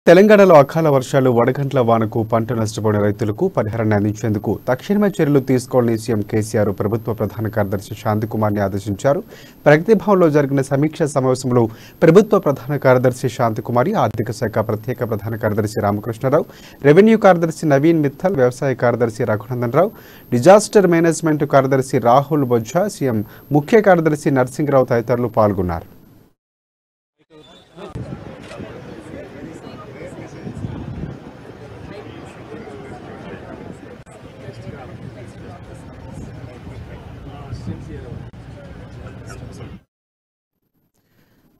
తెలంగాణలో అకాల వర్షాలు వడగండ్ల వానకు పంట నష్టపోయిన రైతులకు పరిహారాన్ని అందించేందుకు తక్షణమే చర్యలు తీసుకోవాలని సీఎం కేసీఆర్ ప్రభుత్వ ప్రధాన కార్యదర్శి శాంతికుమార్ని ఆదేశించారు. ప్రగతి భవన్లో జరిగిన సమీక్షా సమావేశంలో ప్రభుత్వ ప్రధాన కార్యదర్శి శాంతికుమారి, ఆర్థిక శాఖ ప్రత్యేక ప్రధాన కార్యదర్శి రామకృష్ణరావు, రెవెన్యూ కార్యదర్శి నవీన్ మిత్తల్, వ్యవసాయ కార్యదర్శి రఘునందన్ రావు, డిజాస్టర్ మేనేజ్మెంట్ కార్యదర్శి రాహుల్ బొజ్జా, సీఎం ముఖ్య కార్యదర్శి నర్సింగరావు తదితరులు పాల్గొన్నారు.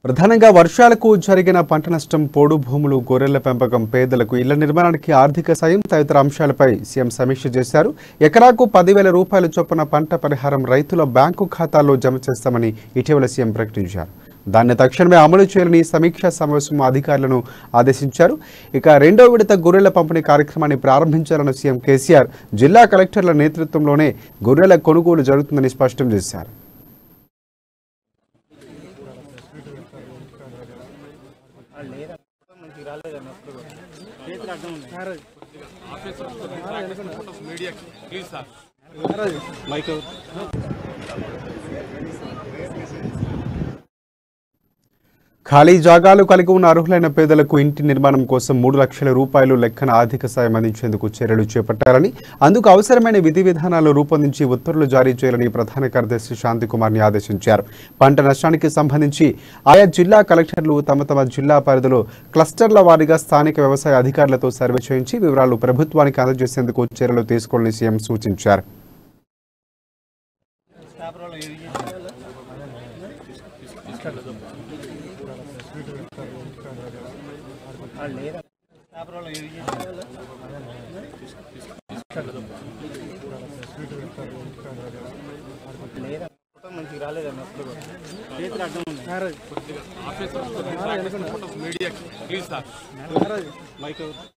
ప్రధానంగా వర్షాలకు జరిగిన పంట నష్టం, పోడు భూములు, గొర్రెల పెంపకం, పేదలకు ఇళ్ల నిర్మాణానికి ఆర్థిక సాయం తదితర అంశాలపై సీఎం సమీక్ష చేశారు. ఎకరాకు 10,000 రూపాయల చొప్పున పంట పరిహారం రైతుల బ్యాంకు ఖాతాల్లో జమ చేస్తామని ఇటీవల సీఎం ప్రకటించారు. దాన్ని తక్షణమే అమలు చేయాలని సమీక్షా సమావేశం అధికారులను ఆదేశించారు. ఇక రెండో విడత గొర్రెల పంపిణీ కార్యక్రమాన్ని ప్రారంభించాలన్న సీఎం కేసీఆర్ జిల్లా కలెక్టర్ల నేతృత్వంలోనే గొర్రెల కొనుగోలు జరుగుతుందని స్పష్టం చేశారు. ఖాళీ జాగాలు కలిగి ఉన్న అర్హులైన పేదలకు ఇంటి నిర్మాణం కోసం 3 లక్షల రూపాయలు లెక్కన ఆర్థిక సాయం అందించేందుకు చర్యలు చేపట్టారని, అందుకు అవసరమైన విధి విధానాలు రూపొందించి ఉత్తర్వులు జారీ చేయాలని ప్రధాన కార్యదర్శి శాంతికుమార్ని ఆదేశించారు. పంట నష్టానికి సంబంధించి ఆయా జిల్లా కలెక్టర్లు తమ జిల్లా పరిధిలో క్లస్టర్ల వారీగా స్థానిక వ్యవసాయ అధికారులతో సర్వే చేయించి వివరాలు ప్రభుత్వానికి అందజేసేందుకు చర్యలు తీసుకోవాలని సీఎం సూచించారు. మంచిగా రాలేదన్న చేతులు అడ్డం ఉన్నాయి.